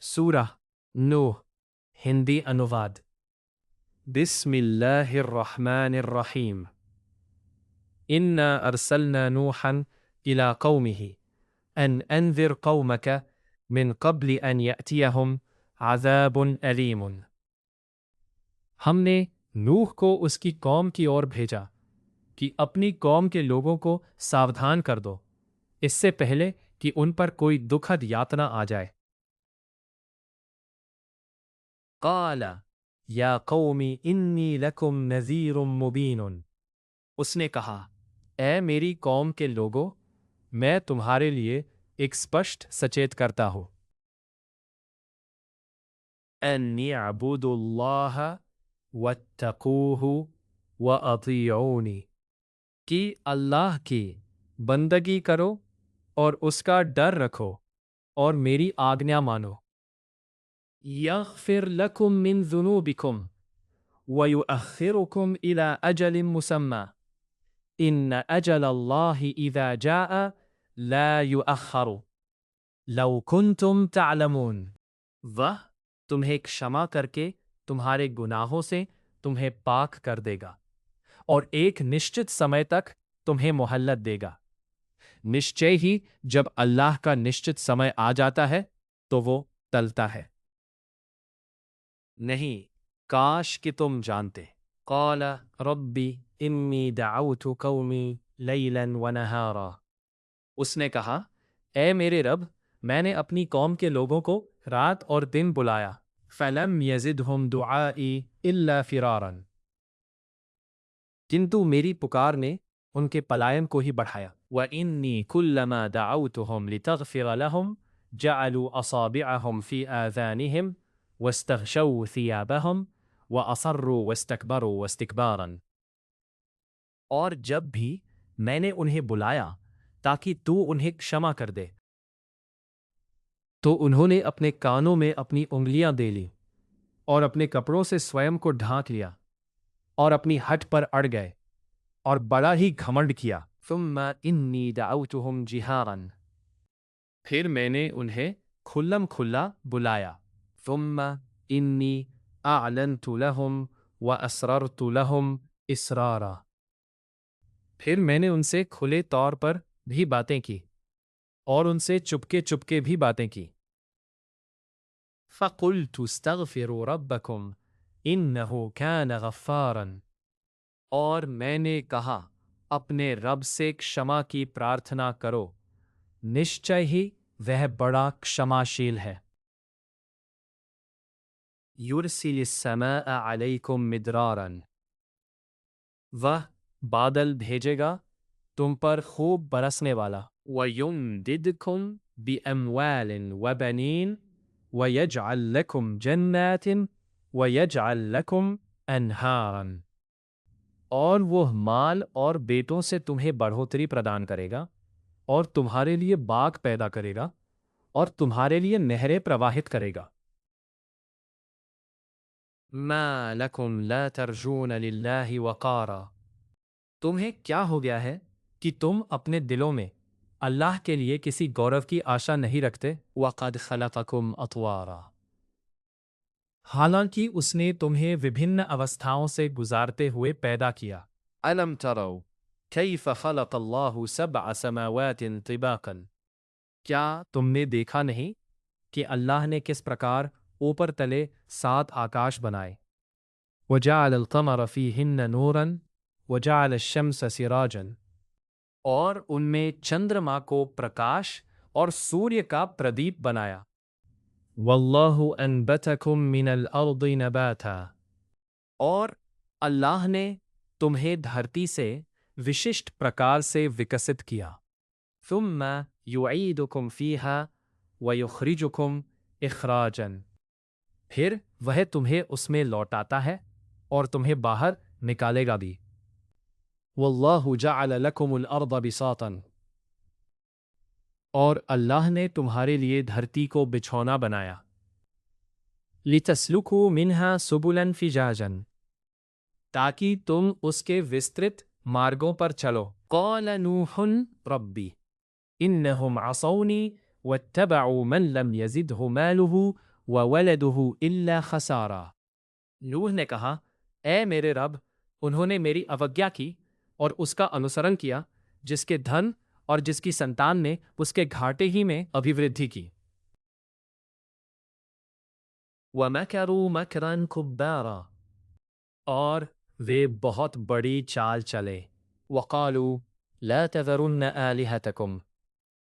सूरह नूह हिंदी अनुवाद। बिस्मिल्लाहिर्रहमानिर्रहीम। इन्ना अरसलना नूहन इला कौमिही अन अंज़िर कौमक मिन क़ब्ल अन यअतियहुम अज़ाबुन अलीमुन। हमने नूह को उसकी कौम की ओर भेजा कि अपनी कौम के लोगों को सावधान कर दो, इससे पहले कि उन पर कोई दुखद यातना आ जाए। क़ाल या कौमी इन्नी लकुम नज़ीरुम मुबीनुन। उसने कहा, ऐ मेरी कौम के लोगों, मैं तुम्हारे लिए एक स्पष्ट सचेत करता हूँ। अन्नी अबुदुल्लाह वत्तकूहु व अतीऊनी, कि अल्लाह की बंदगी करो और उसका डर रखो और मेरी आज्ञा मानो। यग़फिर लकुम मिन ज़ुनूबिकुम व युअख्खिरुकुम इला अजलिम मुसम्मा इन अजलल्लाहि इज़ा जाअ ला युअख्खरु लौ कुंतुम तअलमून। वह तुम्हें क्षमा करके तुम्हारे गुनाहों से तुम्हें पाक कर देगा और एक निश्चित समय तक तुम्हें मोहल्लत देगा। निश्चय ही जब अल्लाह का निश्चित समय आ जाता है तो वो टलता है नहीं, काश कि तुम जानते। क़ाल रब्बी इन्नी दअउतु कौमी लैलन व नहारा। उसने कहा, ऐ मेरे रब, मैंने अपनी कौम के लोगों को रात और दिन बुलाया। फलम यजिदहुम दुआई इल्ला फिरारन। किंतु मेरी पुकार ने उनके पलायन को ही बढ़ाया। व इन्नी कुल्लमा दअउतुहुम लितग़फिर लहुम जअलू असाबिअहुम फी आज़ानिहिम वस्तग़शौ थियाबहुम व असर्रू वस्तकबरू वस्तिकबारन। और जब भी मैंने उन्हें बुलाया ताकि तू उन्हें क्षमा कर दे, तो उन्होंने अपने कानों में अपनी उंगलियां दे ली और अपने कपड़ों से स्वयं को ढांक लिया और अपनी हट पर अड़ गए और बड़ा ही घमंड किया। सुम्मा इन्नी दअउतुहुम जिहारन। फिर मैंने उन्हें खुल्लम खुल्ला बुलाया। सुम्मा इन्नी अअलनतु लहुम व असररतु लहुम इसरारा। फिर मैंने उनसे खुले तौर पर भी बातें की और उनसे चुपके चुपके भी बातें की। फ़क़ुल्तु अस्तग़फ़िरू रब्बकुम इन्नहु कान गफ़्फ़ारन। और मैंने कहा, अपने रब से क्षमा की प्रार्थना करो, निश्चय ही वह बड़ा क्षमाशील है। युरसिलिस समाअ अलैकुम मिदरारन। वह बादल भेजेगा तुम पर खूब बरसने वाला। व युमदिदकुम बिअम्वालिन व बनीन व यजअल लकुम जन्नातिन व यजअल लकुम अन्हारन। और वह माल और बेटों से तुम्हें बढ़ोतरी प्रदान करेगा और तुम्हारे लिए बाग पैदा करेगा और तुम्हारे लिए नहरें प्रवाहित करेगा। मा लकुम ला तर्जून लिल्लाहि वक़ारा। तुम्हें क्या हो गया है कि तुम अपने दिलों में अल्लाह के लिए किसी गौरव की आशा नहीं रखते। वक़द खलक़कुम अतवारा। हालांकि उसने तुम्हें विभिन्न अवस्थाओं से गुजारते हुए पैदा किया। अलम तरो कैफ़ खलक़ल्लाहु सबअ समावातिन तिबाक़न। क्या तुमने देखा नहीं कि अल्लाह ने किस प्रकार ऊपर तले 7 आकाश बनाए। वजअल क़मर फ़ीहिन्न नूरन वजअल अश-शम्स सिराजन। और उनमें चंद्रमा को प्रकाश और सूर्य का प्रदीप बनाया। वल्लाहु अनबतकुम मिनल अर्दि नबाता। और अल्लाह ने तुम्हें धरती से विशिष्ट प्रकार से विकसित किया। थुम्मा युईदुकुम फ़ीहा व युख़रिजुकुम इख़राजन। फिर वह तुम्हें उसमें लौटाता है और तुम्हें बाहर निकालेगा भी। वल्लाहु जअल लकुमुल अर्द बिसातन। और अल्लाह ने तुम्हारे लिए धरती को बिछौना बनाया। लितस्लुकू मिन्हा सुबुलन फ़िजाजन। ताकि तुम उसके विस्तृत मार्गों पर चलो। क़ाल नूहुन रब्बी इन्नहुम असौनी واتبعوا من لم يزده ماله وولده إلا خسارا۔ نوح نے کہا، اے میرے رب، انہوں نے میری اوگیا کی اور اس کا انوسرن کیا جس کے دھن اور جس کی سنتان نے اس کے گھاٹے ہی میں ابھیوردھی کی۔ وَمَكَرُوا مَكْرًا كُبَّارًا، اور وہ بہت بڑی چال چلے۔ وَقَالُوا لَا تَذَرُنَّ آلِهَتَكُمْ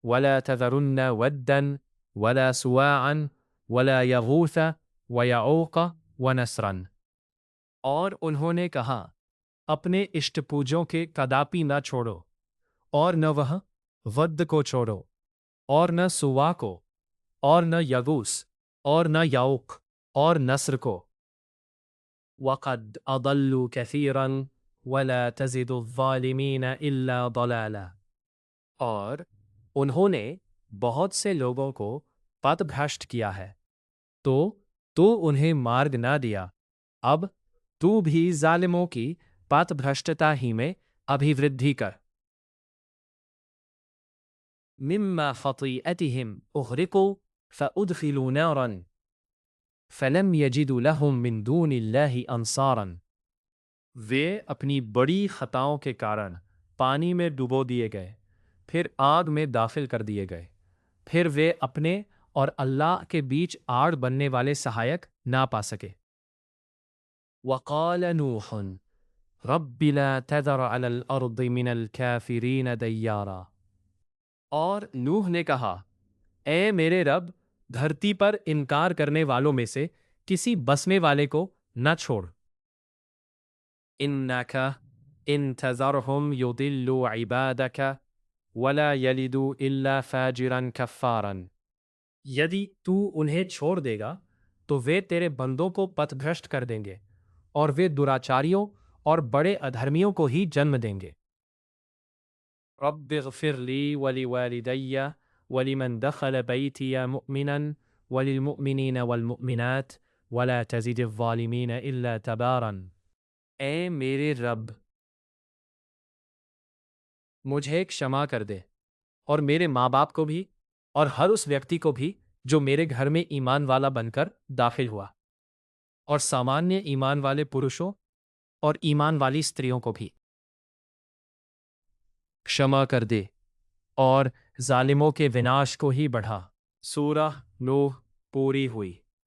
وَلَا تَذَرُنَّ وَدًّا وَلَا سُوَاعًا وَلَا يَغُوثَ وَيَعُوقَ وَنَسْرًا، اور انہوں نے کہا، اپنے اشٹ پوجوں کے کداپی نہ چھوڑو، اور نہ وہ ود کو چھوڑو، اور نہ سوا کو، اور نہ یغوس، اور نہ یعوق، اور نصر کو۔ وَقَدْ أَضَلُّوا كَثِيرًا وَلَا تَزِدُ الظَّالِمِينَ إِلَّا ضَلَالًا، اور انہوں نے بہت سے لوگوں کو پت بھرشٹ کیا ہے، تو انہیں مارگ نہ دیا، اب تو بھی ظالموں کی پت بھرشٹتا ہی میں ابھیوردھی کر۔ مما خطیئتہم اغرقوا فادخلوا نارا فلم یجدوا لہم من دون اللہ انصارا، وہ اپنی بڑی خطاؤں کے کارن پانی میں ڈبو دیے گئے، پھر آگ میں داخل کر دیے گئے، پھر وہ اپنے اور اللہ کے بیچ آڑ بننے والے سہایک نہ پا سکے۔ وقال نوح رب لا تذر على الارض من الكافرین دیارا، اور نوح نے کہا، اے میرے رب، دھرتی پر انکار کرنے والوں میں سے کسی بسنے والے کو نہ چھوڑ۔ انک ان تذرہم یضلوا عبادک ولا یلدوا الا فاجرا کفارا، یدی تو انہیں چھوڑ دے گا تو وہ تیرے بندوں کو پت بھرشٹ کر دیں گے، اور وہ دراچاریوں اور بڑے ادھرمیوں کو ہی جنم دیں گے۔ رب اغفر لی ولوالدی ولمن دخل بیتی مؤمنا وللمؤمنین والمؤمنات ولا تزد الظالمین الا تبارا، اے میرے رب، مجھے क्षमा کر دے، اور میرے ماں باپ کو بھی، اور ہر اس ویکتی کو بھی جو میرے گھر میں ایمان والا بن کر داخل ہوا، اور سامانیہ ایمان والے پروشوں اور ایمان والی استریوں کو بھی क्षमा کر دے، اور ظالموں کے وناش کو ہی بڑھا۔ سورہ نوح پوری ہوئی۔